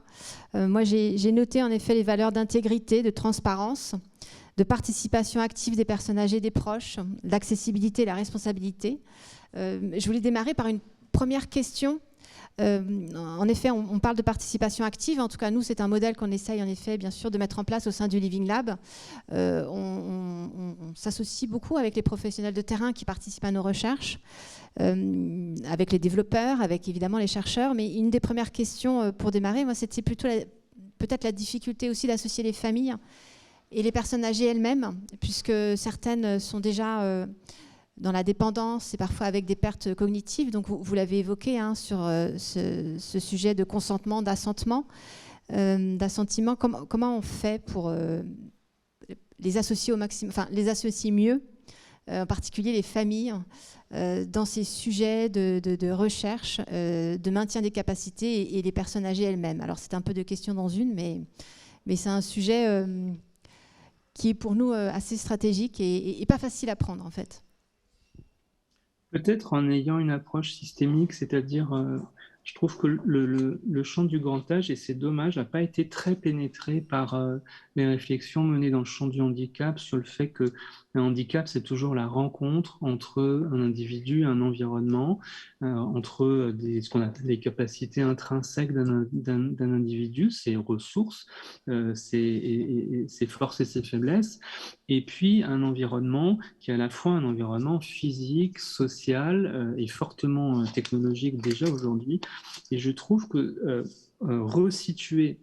Moi j'ai noté en effet les valeurs d'intégrité, de transparence, de participation active des personnes âgées et des proches, l'accessibilité et la responsabilité. Je voulais démarrer par une première question. En effet, on parle de participation active. En tout cas, nous, c'est un modèle qu'on essaye, en effet, bien sûr, de mettre en place au sein du Living Lab. On s'associe beaucoup avec les professionnels de terrain qui participent à nos recherches, avec les développeurs, avec évidemment les chercheurs. Mais une des premières questions pour démarrer, moi, c'était plutôt peut-être la difficulté aussi d'associer les familles et les personnes âgées elles-mêmes, puisque certaines sont déjà dans la dépendance et parfois avec des pertes cognitives. Donc vous l'avez évoqué sur ce sujet de consentement, d'assentiment. Comment on fait pour les associer au maximum, enfin les associer mieux, en particulier les familles, dans ces sujets de recherche, de maintien des capacités et les personnes âgées elles-mêmes. Alors c'est un peu de questions dans une, mais c'est un sujet qui est pour nous assez stratégique et pas facile à prendre en fait. Peut-être en ayant une approche systémique, c'est-à-dire, je trouve que le champ du grand âge, et c'est dommage, n'a pas été très pénétré par les réflexions menées dans le champ du handicap sur le fait que un handicap, c'est toujours la rencontre entre un individu et un environnement, entre ce qu'on appelle les capacités intrinsèques d'un individu, ses ressources, ses forces et ses faiblesses, et puis un environnement qui est à la fois un environnement physique, social et fortement technologique déjà aujourd'hui. Et je trouve que resituer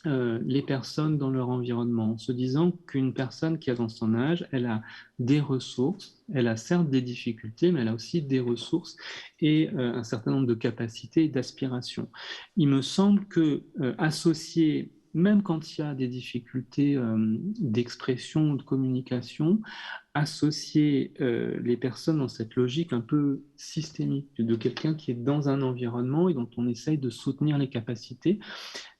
les personnes dans leur environnement, en se disant qu'une personne qui a dans son âge, elle a des ressources, elle a certes des difficultés, mais elle a aussi des ressources et un certain nombre de capacités et d'aspirations. Il me semble que associer, même quand il y a des difficultés d'expression ou de communication, associer les personnes dans cette logique un peu systémique de quelqu'un qui est dans un environnement et dont on essaye de soutenir les capacités,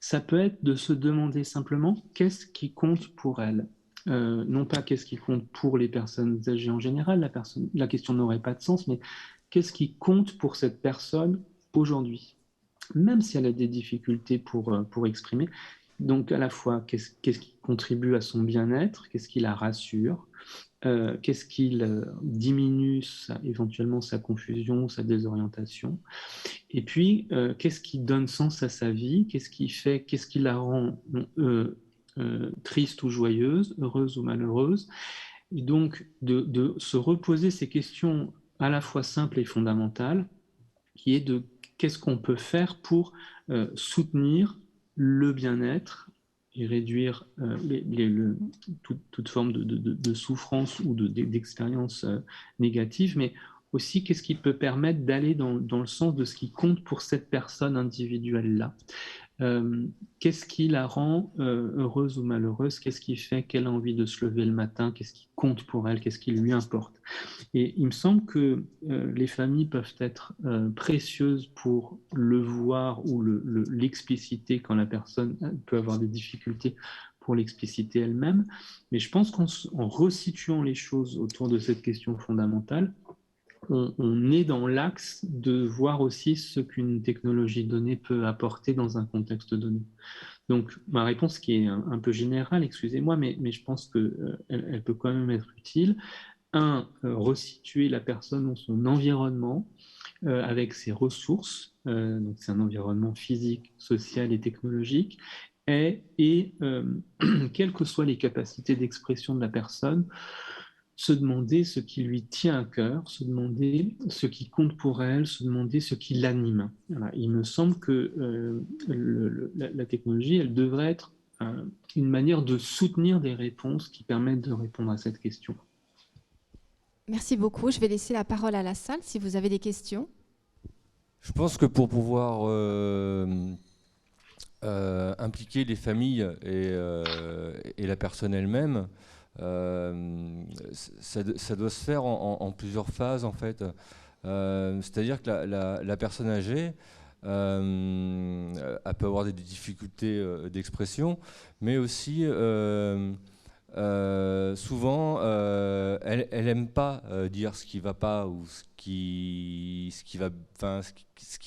ça peut être de se demander simplement qu'est-ce qui compte pour elle. Non pas qu'est-ce qui compte pour les personnes âgées en général, la question n'aurait pas de sens, mais qu'est-ce qui compte pour cette personne aujourd'hui, même si elle a des difficultés pour exprimer. Donc à la fois, qu'est-ce qui contribue à son bien-être, qu'est-ce qui la rassure, qu'est-ce qui diminue éventuellement sa confusion, sa désorientation, et puis qu'est-ce qui donne sens à sa vie, qu'est-ce qui la rend triste ou joyeuse, heureuse ou malheureuse, et donc de se reposer ces questions à la fois simples et fondamentales, qui est de qu'est-ce qu'on peut faire pour soutenir le bien-être et réduire toute forme de souffrance ou d'expérience négative, mais aussi qu'est-ce qui peut permettre d'aller dans le sens de ce qui compte pour cette personne individuelle-là. Qu'est-ce qui la rend heureuse ou malheureuse? Qu'est-ce qui fait qu'elle a envie de se lever le matin? Qu'est-ce qui compte pour elle? Qu'est-ce qui lui importe? Et il me semble que les familles peuvent être précieuses pour le voir ou l'expliciter quand la personne peut avoir des difficultés pour l'expliciter elle-même. Mais je pense qu'en resituant les choses autour de cette question fondamentale, on est dans l'axe de voir aussi ce qu'une technologie donnée peut apporter dans un contexte donné. Donc, ma réponse qui est un peu générale, excusez-moi, mais je pense qu'elle peut quand même être utile. Resituer la personne dans son environnement avec ses ressources, donc c'est un environnement physique, social et technologique, et quelles que soient les capacités d'expression de la personne, se demander ce qui lui tient à cœur, se demander ce qui compte pour elle, se demander ce qui l'anime. Voilà. Il me semble que la technologie, elle devrait être une manière de soutenir des réponses qui permettent de répondre à cette question. Merci beaucoup. Je vais laisser la parole à la salle si vous avez des questions. Je pense que pour pouvoir impliquer les familles et la personne elle-même, ça doit se faire en plusieurs phases en fait. C'est-à-dire que la personne âgée, elle peut avoir des difficultés d'expression, mais aussi souvent elle aime pas dire ce qui va pas ou ce qui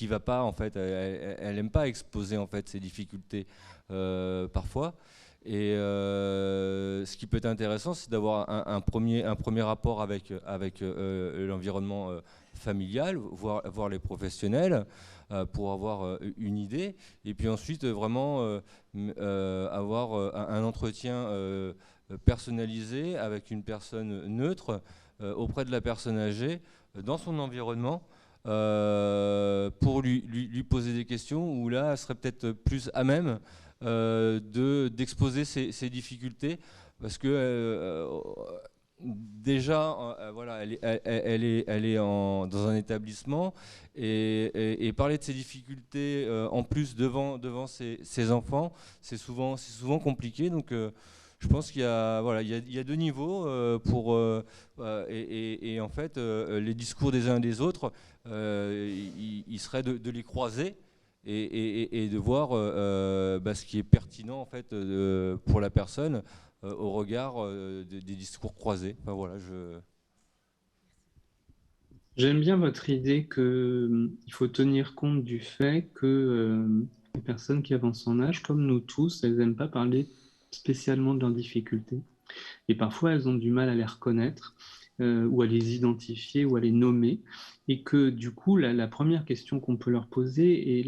va pas en fait. Elle aime pas exposer en fait ses difficultés parfois. Et ce qui peut être intéressant, c'est d'avoir un premier rapport avec l'environnement familial, voir les professionnels pour avoir une idée, et puis ensuite vraiment avoir un entretien personnalisé avec une personne neutre auprès de la personne âgée dans son environnement pour lui poser des questions où là, elle serait peut-être plus à même d'exposer ses difficultés, parce que déjà voilà, elle est dans un établissement et parler de ses difficultés en plus devant ses enfants, c'est souvent compliqué. Donc je pense qu'il y a deux niveaux et en fait les discours des uns et des autres, il serait de les croiser et de voir ce qui est pertinent en fait pour la personne au regard des discours croisés. Enfin, voilà, J'aime bien votre idée qu'il faut tenir compte du fait que les personnes qui avancent en âge, comme nous tous, elles n'aiment pas parler spécialement de leurs difficultés. Et parfois, elles ont du mal à les reconnaître ou à les identifier ou à les nommer. Et que du coup, la première question qu'on peut leur poser, et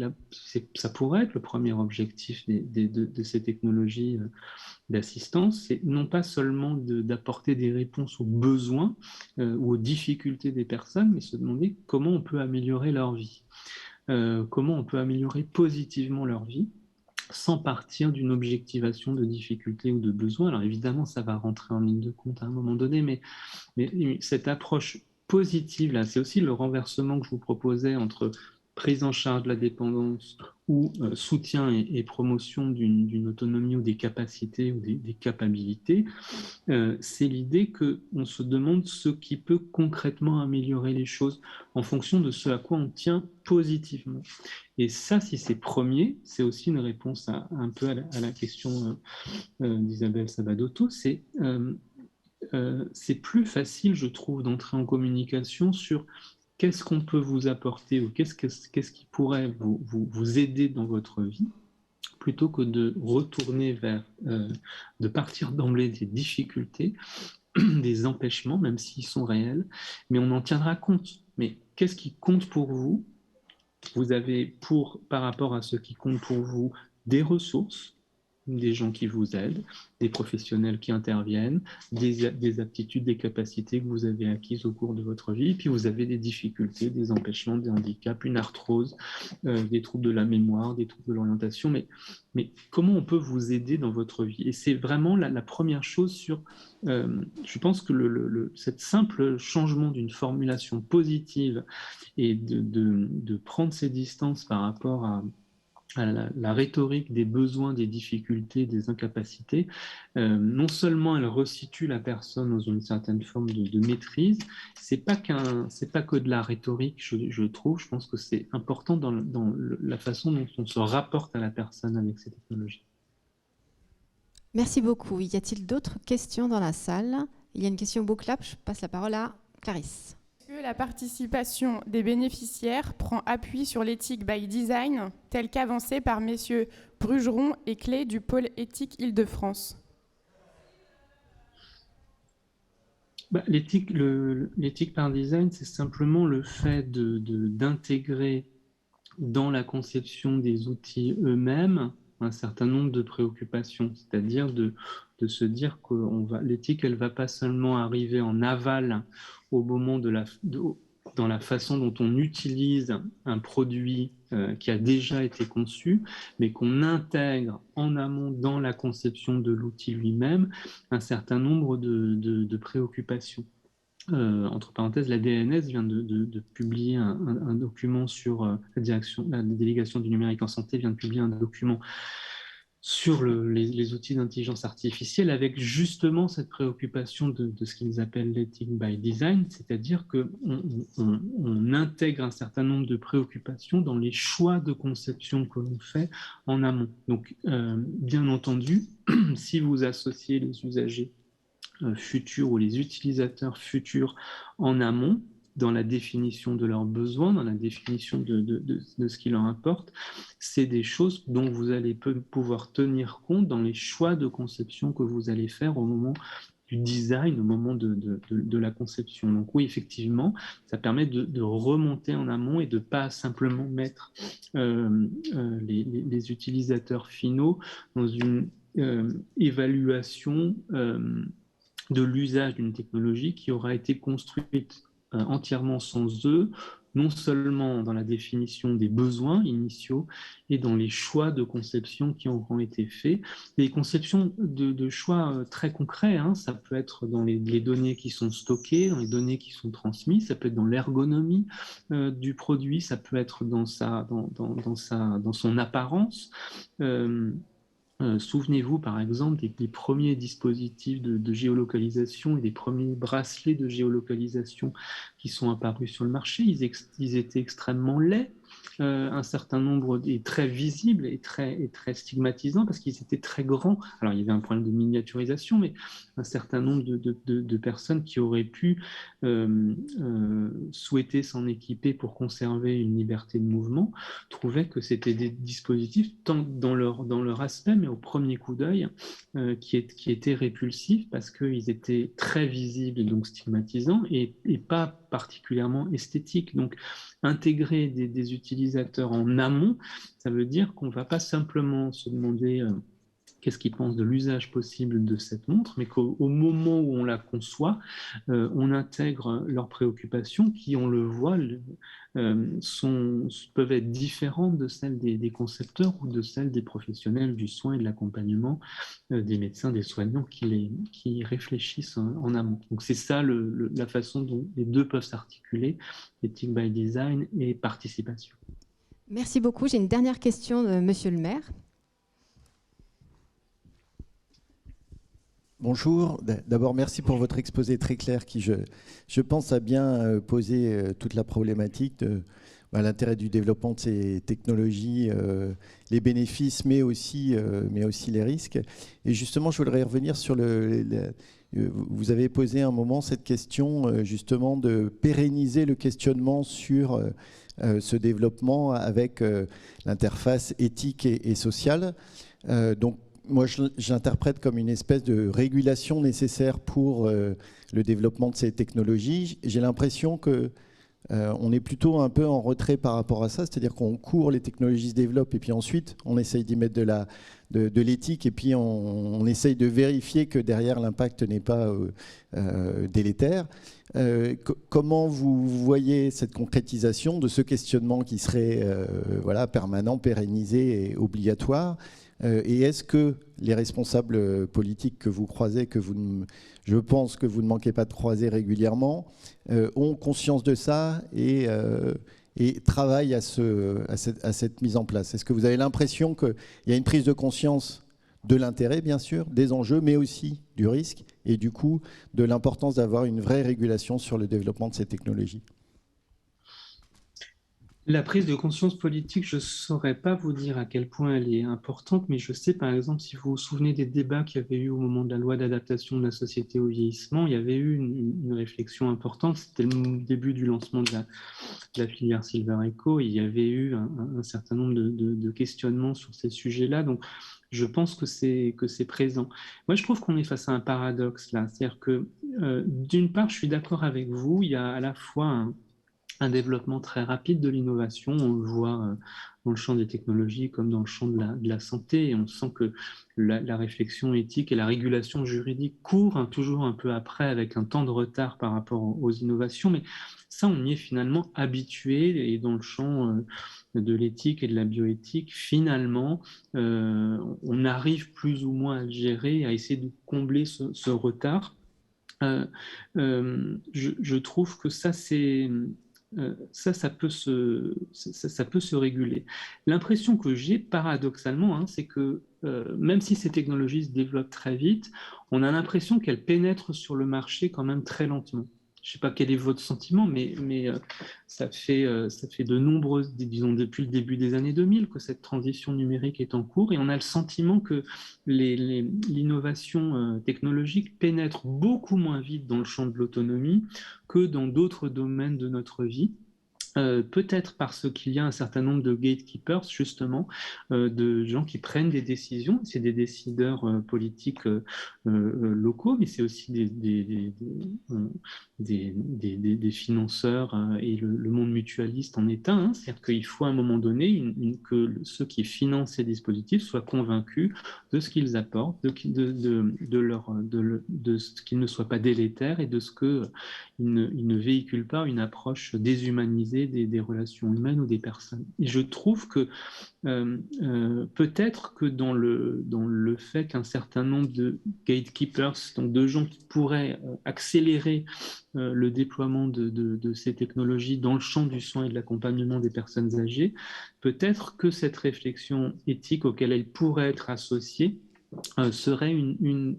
ça pourrait être le premier objectif de ces technologies d'assistance, c'est non pas seulement d'apporter des réponses aux besoins ou aux difficultés des personnes, mais se demander comment on peut améliorer leur vie, comment on peut améliorer positivement leur vie sans partir d'une objectivation de difficultés ou de besoins. Alors évidemment, ça va rentrer en ligne de compte à un moment donné, mais cette approche positive, là, c'est aussi le renversement que je vous proposais entre prise en charge de la dépendance ou soutien et promotion d'une autonomie ou des capacités ou des capacités. C'est l'idée qu'on se demande ce qui peut concrètement améliorer les choses en fonction de ce à quoi on tient positivement. Et ça, si c'est premier, c'est aussi une réponse un peu à la question d'Isabelle Sabadoto, c'est plus facile, je trouve, d'entrer en communication sur qu'est-ce qu'on peut vous apporter ou qu'est-ce qui pourrait vous aider dans votre vie, plutôt que de retourner de partir d'emblée des difficultés, des empêchements, même s'ils sont réels, mais on en tiendra compte. Mais qu'est-ce qui compte pour vous? Vous avez, par rapport à ce qui compte pour vous, des ressources, des gens qui vous aident, des professionnels qui interviennent, des aptitudes, des capacités que vous avez acquises au cours de votre vie, et puis vous avez des difficultés, des empêchements, des handicaps, une arthrose, des troubles de la mémoire, des troubles de l'orientation, mais comment on peut vous aider dans votre vie? Et c'est vraiment la première chose je pense que cet simple changement d'une formulation positive et de prendre ses distances par rapport à la rhétorique des besoins, des difficultés, des incapacités, non seulement elle resitue la personne dans une certaine forme de maîtrise, c'est pas que de la rhétorique, je trouve. Je pense que c'est important dans la façon dont on se rapporte à la personne avec ces technologies. Merci beaucoup. Y a-t-il d'autres questions dans la salle? Il y a une question bouclap. Je passe la parole à Clarisse. Est-ce que la participation des bénéficiaires prend appui sur l'éthique by design, telle qu'avancée par messieurs Brugeron et Clé du pôle éthique Île-de-France? L'éthique par design, c'est simplement le fait d'intégrer dans la conception des outils eux-mêmes un certain nombre de préoccupations, c'est-à-dire de se dire que l'éthique, elle ne va pas seulement arriver en aval au moment dans la façon dont on utilise un produit qui a déjà été conçu, mais qu'on intègre en amont dans la conception de l'outil lui-même un certain nombre de préoccupations. Entre parenthèses, la DNS vient de publier un document sur la délégation du numérique en santé vient de publier un document sur les outils d'intelligence artificielle avec justement cette préoccupation de ce qu'ils appellent l'ethic by design, c'est-à-dire qu'on intègre un certain nombre de préoccupations dans les choix de conception que l'on fait en amont. Donc, bien entendu, si vous associez les usagers futurs ou les utilisateurs futurs en amont, dans la définition de leurs besoins, dans la définition de ce qui leur importe, c'est des choses dont vous allez pouvoir tenir compte dans les choix de conception que vous allez faire au moment du design, au moment de la conception. Donc oui, effectivement, ça permet de remonter en amont et de ne pas simplement mettre les utilisateurs finaux dans une évaluation de l'usage d'une technologie qui aura été construite entièrement sans eux, non seulement dans la définition des besoins initiaux et dans les choix de conception qui auront été faits. Des conceptions de choix très concrets, hein, ça peut être dans les données qui sont stockées, dans les données qui sont transmises, ça peut être dans l'ergonomie du produit, ça peut être dans son apparence. Souvenez-vous par exemple des premiers dispositifs de géolocalisation et des premiers bracelets de géolocalisation qui sont apparus sur le marché. Ils étaient extrêmement laids, un certain nombre, et très visibles et très stigmatisants, parce qu'ils étaient très grands. Alors, il y avait un problème de miniaturisation, mais un certain nombre de personnes qui auraient pu souhaiter s'en équiper pour conserver une liberté de mouvement trouvaient que c'était des dispositifs, tant dans leur aspect, mais au premier coup d'œil, qui étaient répulsifs parce qu'ils étaient très visibles et donc stigmatisants et pas particulièrement esthétiques. Donc, intégrer des utilisateurs en amont, ça veut dire qu'on ne va pas simplement se demander qu'est-ce qu'ils pensent de l'usage possible de cette montre, mais qu'au moment où on la conçoit, on intègre leurs préoccupations qui, on le voit, peuvent être différentes de celles des concepteurs ou de celles des professionnels du soin et de l'accompagnement, des médecins, des soignants qui réfléchissent en amont. Donc c'est ça la façon dont les deux peuvent s'articuler, éthique by design et participation. Merci beaucoup. J'ai une dernière question de Monsieur le maire. Bonjour. D'abord, merci pour votre exposé très clair qui, je pense, a bien posé toute la problématique de l'intérêt du développement de ces technologies, les bénéfices, mais aussi les risques. Et justement, je voudrais revenir sur vous avez posé un moment cette question justement de pérenniser le questionnement sur ce développement avec l'interface éthique et sociale. Donc, moi, j'interprète comme une espèce de régulation nécessaire pour le développement de ces technologies. J'ai l'impression que on est plutôt un peu en retrait par rapport à ça, c'est-à-dire qu'on court, les technologies se développent et puis ensuite on essaye d'y mettre de l'éthique et puis on essaye de vérifier que derrière l'impact n'est pas délétère. Comment vous voyez cette concrétisation de ce questionnement qui serait permanent, pérennisé et obligatoire ? Et est-ce que les responsables politiques que vous croisez, je pense que vous ne manquez pas de croiser régulièrement, ont conscience de ça et travaillent à cette mise en place? Est-ce que vous avez l'impression qu'il y a une prise de conscience de l'intérêt, bien sûr, des enjeux, mais aussi du risque et du coup de l'importance d'avoir une vraie régulation sur le développement de ces technologies? La prise de conscience politique, je ne saurais pas vous dire à quel point elle est importante, mais je sais par exemple, si vous vous souvenez des débats qu'il y avait eu au moment de la loi d'adaptation de la société au vieillissement, il y avait eu une réflexion importante, c'était le début du lancement de la filière Silver Eco, il y avait eu un certain nombre de questionnements sur ces sujets-là, donc je pense que c'est présent. Moi, je trouve qu'on est face à un paradoxe là, c'est-à-dire que d'une part, je suis d'accord avec vous, il y a à la fois un développement très rapide de l'innovation. On le voit dans le champ des technologies comme dans le champ de la santé. Et on sent que la réflexion éthique et la régulation juridique courent toujours un peu après, avec un temps de retard par rapport aux innovations. Mais ça, on y est finalement habitué. Et dans le champ de l'éthique et de la bioéthique, finalement, on arrive plus ou moins à le gérer, à essayer de combler ce retard. Je trouve que ça, ça peut se réguler. L'impression que j'ai, paradoxalement, c'est que même si ces technologies se développent très vite, on a l'impression qu'elles pénètrent sur le marché quand même très lentement. Je ne sais pas quel est votre sentiment, mais ça fait de nombreuses, disons depuis le début des années 2000, que cette transition numérique est en cours, et on a le sentiment que l'innovation technologique pénètre beaucoup moins vite dans le champ de l'autonomie que dans d'autres domaines de notre vie. Peut-être parce qu'il y a un certain nombre de gatekeepers, justement, de gens qui prennent des décisions. C'est des décideurs politiques locaux, mais c'est aussi des financeurs et le monde mutualiste en est un. C'est-à-dire qu'il faut à un moment donné que ceux qui financent ces dispositifs soient convaincus de ce qu'ils apportent, de ce qu'ils ne soient pas délétères et de ce qu'ils ne véhiculent pas une approche déshumanisée des relations humaines ou des personnes. Et je trouve que peut-être que dans le fait qu'un certain nombre de gatekeepers, donc de gens qui pourraient accélérer le déploiement de ces technologies dans le champ du soin et de l'accompagnement des personnes âgées, peut-être que cette réflexion éthique auquel elle pourrait être associée serait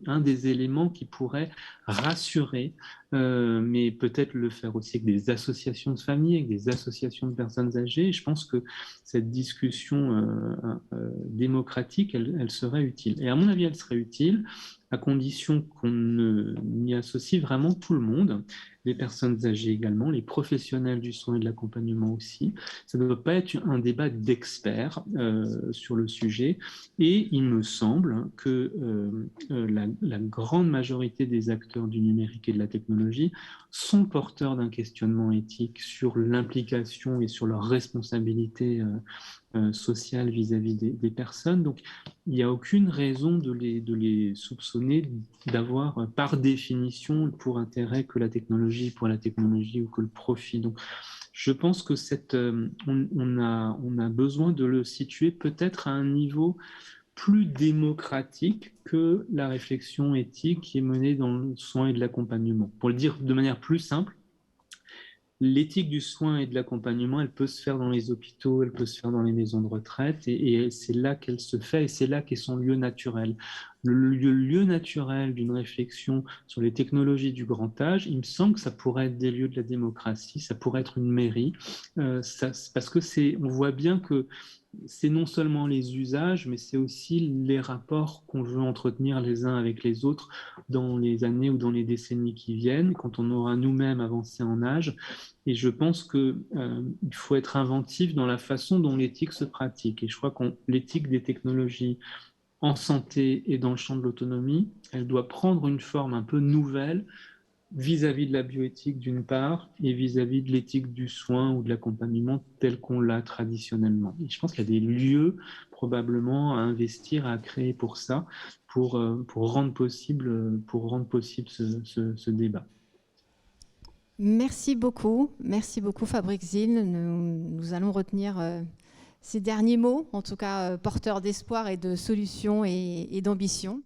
un des éléments qui pourrait rassurer, mais peut-être le faire aussi avec des associations de familles, avec des associations de personnes âgées. Je pense que cette discussion démocratique, elle serait utile. Et à mon avis, elle serait utile à condition qu'on y associe vraiment tout le monde, les personnes âgées également, les professionnels du soin et de l'accompagnement aussi. Ça ne doit pas être un débat d'experts sur le sujet. Et il me semble que la grande majorité des acteurs du numérique et de la technologie sont porteurs d'un questionnement éthique sur l'implication et sur leur responsabilité sociale vis-à-vis des personnes. Donc, il n'y a aucune raison de les soupçonner d'avoir, par définition, pour intérêt que la technologie pour la technologie ou que le profit. Donc, je pense que on a besoin de le situer peut-être à un niveau plus démocratique que la réflexion éthique qui est menée dans le soin et de l'accompagnement. Pour le dire de manière plus simple, l'éthique du soin et de l'accompagnement, elle peut se faire dans les hôpitaux, elle peut se faire dans les maisons de retraite, et c'est là qu'elle se fait, et c'est là qu'est son lieu naturel. Le lieu naturel d'une réflexion sur les technologies du grand âge, il me semble que ça pourrait être des lieux de la démocratie, ça pourrait être une mairie, parce que on voit bien que c'est non seulement les usages, mais c'est aussi les rapports qu'on veut entretenir les uns avec les autres dans les années ou dans les décennies qui viennent, quand on aura nous-mêmes avancé en âge. Et je pense qu'il faut être inventif dans la façon dont l'éthique se pratique. Et je crois que l'éthique des technologies en santé et dans le champ de l'autonomie, elle doit prendre une forme un peu nouvelle vis-à-vis de la bioéthique d'une part et vis-à-vis de l'éthique du soin ou de l'accompagnement tel qu'on l'a traditionnellement. Et je pense qu'il y a des lieux probablement à investir, à créer pour ça, pour rendre possible ce débat. Merci beaucoup Fabrice Zil. Nous allons retenir ces derniers mots, en tout cas porteurs d'espoir et de solutions et d'ambition.